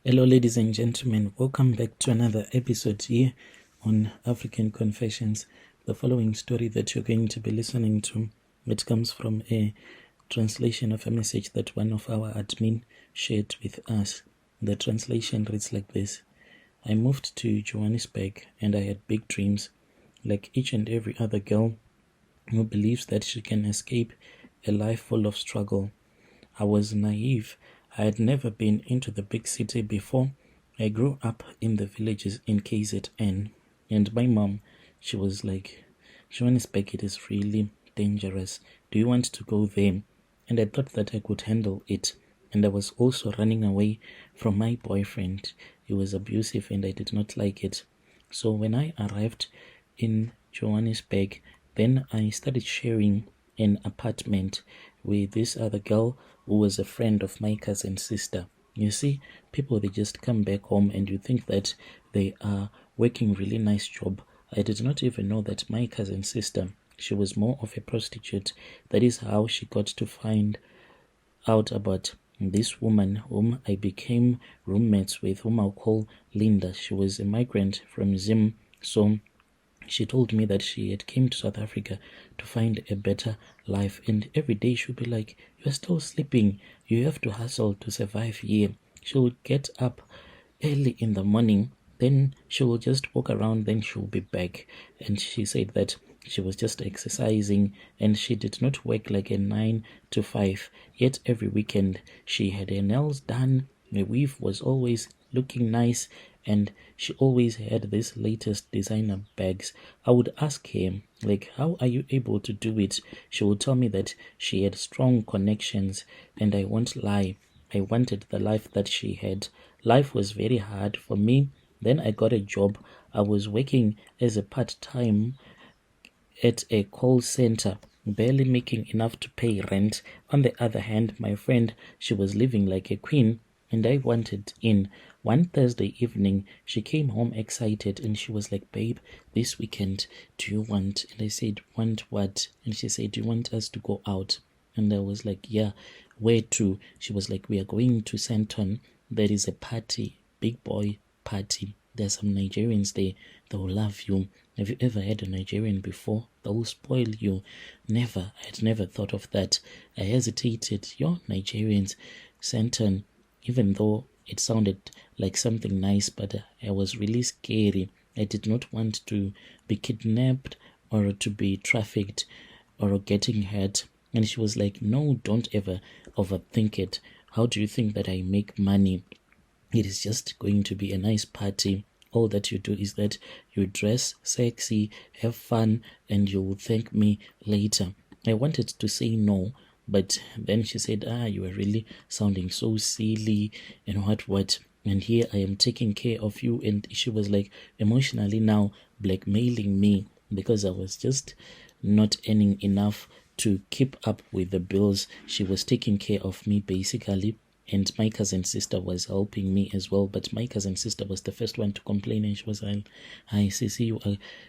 Hello, ladies and gentlemen. Welcome back to another episode here on African Confessions. The following story that you're going to be listening to, it comes from a translation of a message that one of our admin shared with us. The translation reads like this: I moved to Johannesburg and I had big dreams, like each and every other girl who believes that she can escape a life full of struggle. I was naive. I had never been into the big city before. I grew up in the villages in KZN, and my mom, she was like, Johannesburg, it is really dangerous. Do you want to go there? And I thought that I could handle it. And I was also running away from my boyfriend. He was abusive and I did not like it. So when I arrived in Johannesburg, then I started sharing an apartment with this other girl who was a friend of my cousin's sister. You see, people, they just come back home and you think that they are working really nice job. I did not even know that my cousin's sister, she was more of a prostitute. That is how she got to find out about this woman whom I became roommates with, whom I'll call Linda. She was a migrant from Zim, so she told me that she had came to South Africa to find a better life, and every day she'll be like, you're still sleeping, you have to hustle to survive here. She would get up early in the morning, then she will just walk around, then she'll be back. And she said that she was just exercising and she did not work like a 9 to 5, yet every weekend she had her nails done, her weave was always looking nice, and she always had this latest designer bags. I would ask her, like, how are you able to do it? She would tell me that she had strong connections, and I won't lie, I wanted the life that she had. Life was very hard for me. Then I got a job. I was working as a part-time at a call center, barely making enough to pay rent. On the other hand, my friend, she was living like a queen, and I wanted in. One Thursday evening, she came home excited and she was like, babe, this weekend, do you want? And I said, want what? And she said, do you want us to go out? And I was like, yeah, where to? She was like, we are going to Santon. There is a party, big boy party. There's some Nigerians there. They will love you. Have you ever had a Nigerian before? They will spoil you. Never. I had never thought of that. I hesitated. Yo, Nigerians, Santon, even though it sounded like something nice, but I was really scary. I did not want to be kidnapped or to be trafficked or getting hurt. And she was like, no, don't ever overthink it. How do you think that I make money? It is just going to be a nice party. All that you do is that you dress sexy, have fun, and you will thank me later. I wanted to say no, but then she said, you are really sounding so silly and what. And here I am taking care of you. And she was like emotionally now blackmailing me because I was just not earning enough to keep up with the bills. She was taking care of me basically. And my cousin sister was helping me as well. But my cousin sister was the first one to complain. And she was like, hi, Sissy,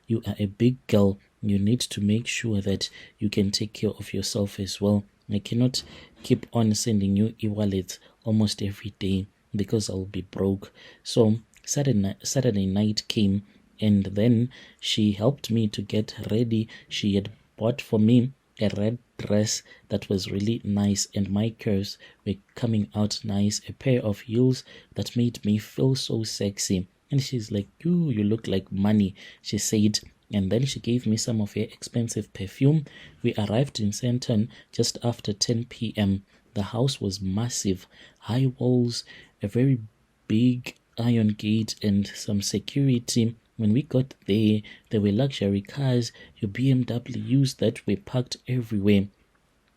you are a big girl. You need to make sure that you can take care of yourself as well. I cannot keep on sending you e-wallets almost every day because I'll be broke. So Saturday night came, and then she helped me to get ready. She had bought for me a red dress that was really nice, and my curves were coming out nice, a pair of heels that made me feel so sexy. And she's like, you look like money, she said. And then she gave me some of her expensive perfume. We arrived in Sandton just after 10 p.m. The house was massive, high walls, a very big iron gate, and some security. When we got there were luxury cars, your BMWs that were parked everywhere.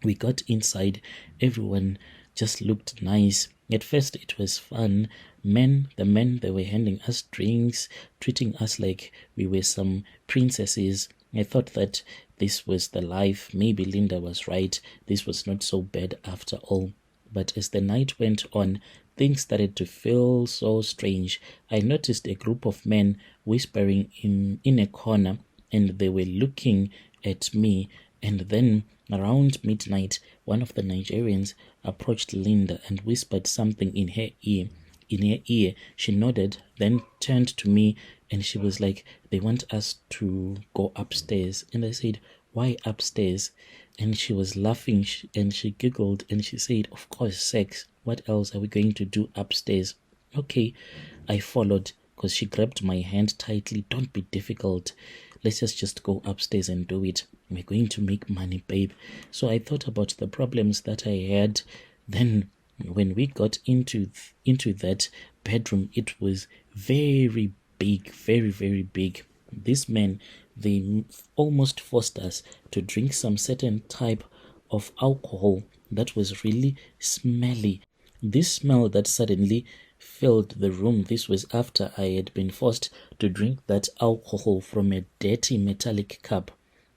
We got inside, everyone just looked nice. At first it was fun. The men, they were handing us drinks, treating us like we were some princesses. I thought that this was the life. Maybe Linda was right. This was not so bad after all. But as the night went on, things started to feel so strange. I noticed a group of men whispering in a corner, and they were looking at me. And then around midnight, one of the Nigerians approached Linda and whispered something in her ear. in her ear. She nodded, then turned to me and she was like, they want us to go upstairs. And I said, why upstairs? And she was laughing and she giggled and she said, of course, sex. What else are we going to do upstairs? Okay, I followed because she grabbed my hand tightly. Don't be difficult. Let's just go upstairs and do it. We're going to make money, babe. So I thought about the problems that I had. Then when we got into that bedroom, it was very big, very, very big. This man, they almost forced us to drink some certain type of alcohol that was really smelly. This smell that suddenly filled the room, this was after I had been forced to drink that alcohol from a dirty metallic cup.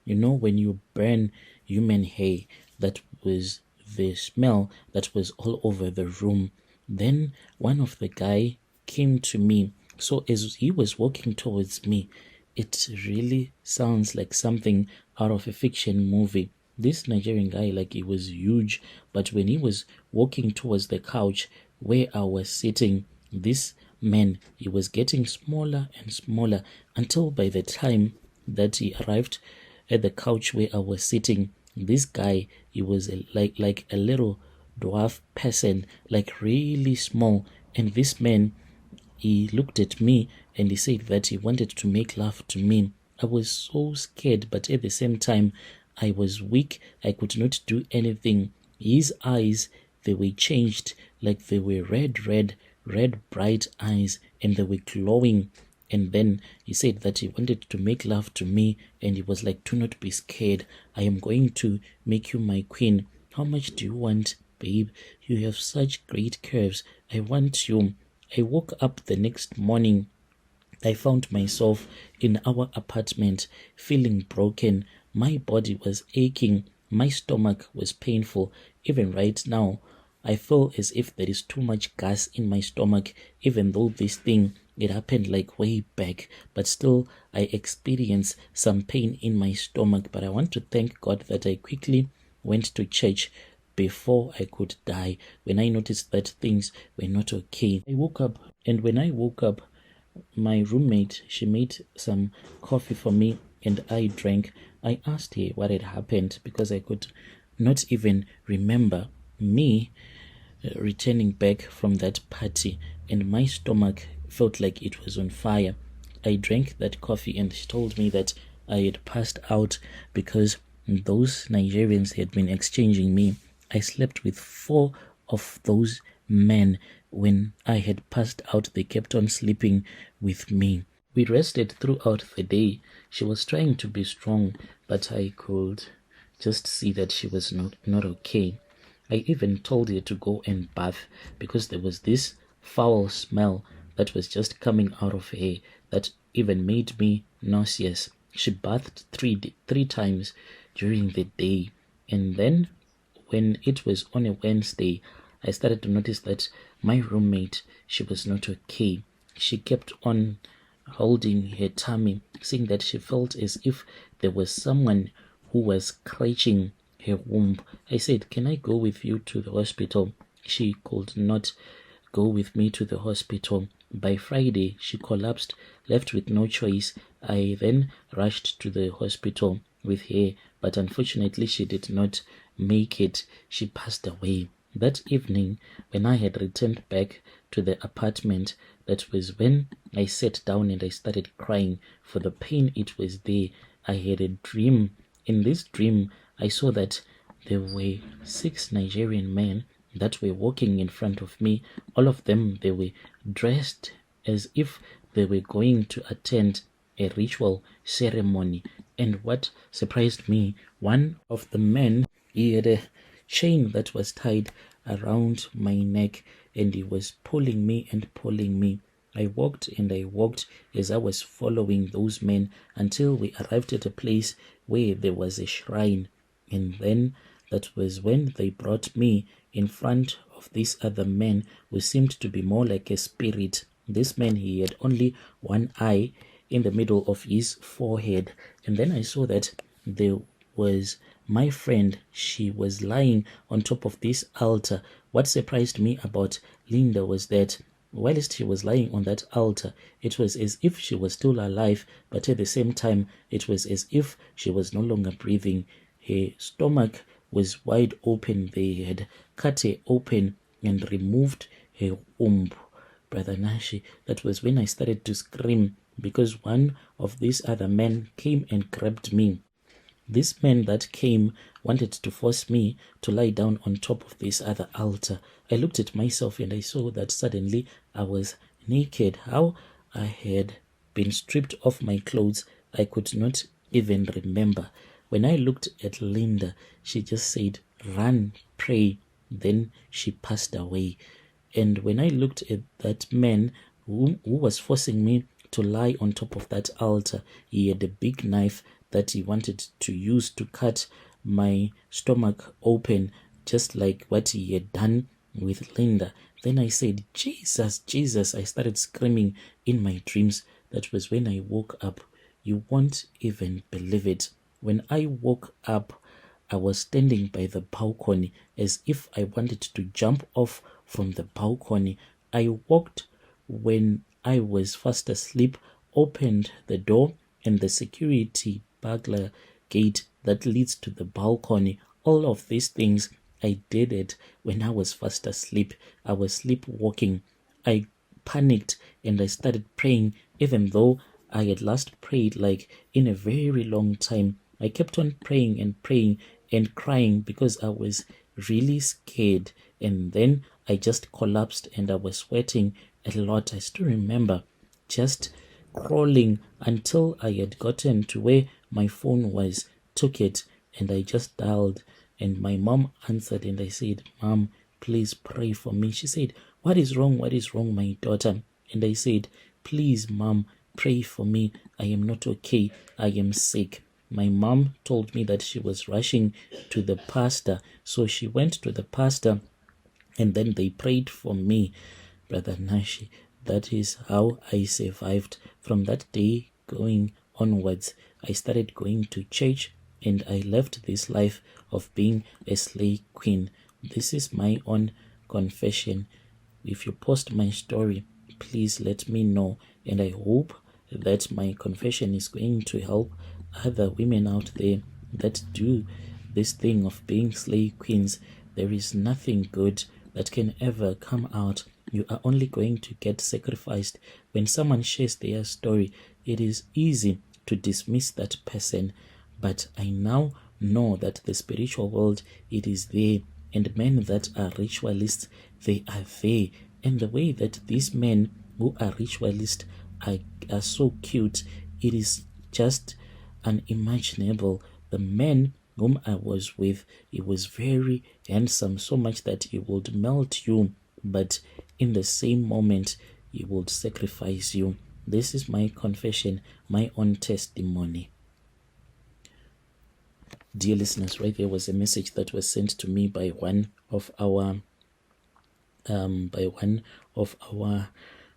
You know, when you burn human hair, that was the smell that was all over the room. Then one of the guy came to me. So as he was walking towards me, it really sounds like something out of a fiction movie. This Nigerian guy, like, he was huge, but when he was walking towards the couch where I was sitting, this man, he was getting smaller and smaller until by the time that he arrived at the couch where I was sitting, this guy, he was like a little dwarf person, like really small. And this man, he looked at me and he said that he wanted to make love to me. I was so scared, but at the same time, I was weak. I could not do anything. His eyes, they were changed, like they were red, bright eyes, and they were glowing. And then he said that he wanted to make love to me, and he was like, do not be scared. I am going to make you my queen. How much do you want, babe? You have such great curves. I want you. I woke up the next morning. I found myself in our apartment feeling broken. My body was aching. My stomach was painful. Even right now, I feel as if there is too much gas in my stomach, even though this thing, it happened like way back, but still I experience some pain in my stomach. But I want to thank God that I quickly went to church before I could die when I noticed that things were not okay. I woke up, and when I woke up, my roommate, she made some coffee for me and I drank. I asked her what had happened because I could not even remember me returning back from that party, and my stomach felt like it was on fire. I drank that coffee and she told me that I had passed out because those Nigerians had been exchanging me. I slept with 4 of those men. When I had passed out, they kept on sleeping with me. We rested throughout the day. She was trying to be strong, but I could just see that she was not okay. I even told her to go and bath because there was this foul smell that was just coming out of her that even made me nauseous. She bathed three times during the day, and then when it was on a Wednesday, I started to notice that my roommate, she was not okay. She kept on holding her tummy, saying that she felt as if there was someone who was clutching her womb. I said, can I go with you to the hospital? She could not go with me to the hospital. By Friday, she collapsed, left with no choice. I then rushed to the hospital with her, but unfortunately she did not make it. She passed away. That evening, when I had returned back to the apartment, that was when I sat down and I started crying for the pain. It was there. I had a dream. In this dream, I saw that there were 6 Nigerian men that were walking in front of me. All of them, they were dressed as if they were going to attend a ritual ceremony. And what surprised me, one of the men, he had a chain that was tied around my neck and he was pulling me and pulling me. I walked and I walked as I was following those men until we arrived at a place where there was a shrine. And then that was when they brought me in front of this other man who seemed to be more like a spirit. This man, he had only one eye in the middle of his forehead. And then I saw that there was my friend. She was lying on top of this altar. What surprised me about Linda was that whilst she was lying on that altar, it was as if she was still alive, but at the same time, it was as if she was no longer breathing. Her stomach was wide open. They had cut her open and removed her womb. Brother Nashi, that was when I started to scream, because one of these other men came and grabbed me. This man that came wanted to force me to lie down on top of this other altar. I looked at myself and I saw that suddenly I was naked. How I had been stripped of my clothes, I could not even remember. When I looked at Linda, she just said, "Run, pray." Then she passed away. And when I looked at that man who was forcing me to lie on top of that altar, he had a big knife that he wanted to use to cut my stomach open, just like what he had done with Linda. Then I said, "Jesus, Jesus." I started screaming in my dreams. That was when I woke up. You won't even believe it. When I woke up, I was standing by the balcony as if I wanted to jump off from the balcony. I walked when I was fast asleep, opened the door, and the security burglar gate that leads to the balcony. All of these things, I did it when I was fast asleep. I was sleepwalking. I panicked and I started praying, even though I had last prayed like in a very long time. I kept on praying and praying and crying because I was really scared. And then I just collapsed and I was sweating a lot. I still remember just crawling until I had gotten to where my phone was, took it, and I just dialed. And my mom answered and I said, "Mom, please pray for me." She said, "What is wrong? What is wrong, my daughter?" And I said, "Please, Mom, pray for me. I am not okay. I am sick." My mom told me that she was rushing to the pastor. So she went to the pastor and then they prayed for me. Brother Nashi, that is how I survived. From that day going onwards, I started going to church and I left this life of being a slay queen. This is my own confession. If you post my story, please let me know, and I hope that my confession is going to help other women out there that do this thing of being slay queens. There is nothing good that can ever come out. You are only going to get sacrificed. When someone shares their story, it is easy to dismiss that person, but I now know that the spiritual world, it is there, and men that are ritualists, they are there. And the way that these men who are ritualists are so cute, it is just unimaginable. The man whom I was with, he was very handsome, so much that he would melt you, but in the same moment he would sacrifice you. This is my confession, my own testimony. Dear listeners, right there was a message that was sent to me by one of our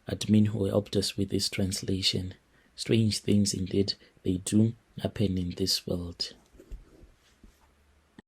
admin who helped us with this translation. Strange things indeed, they do happen in this world.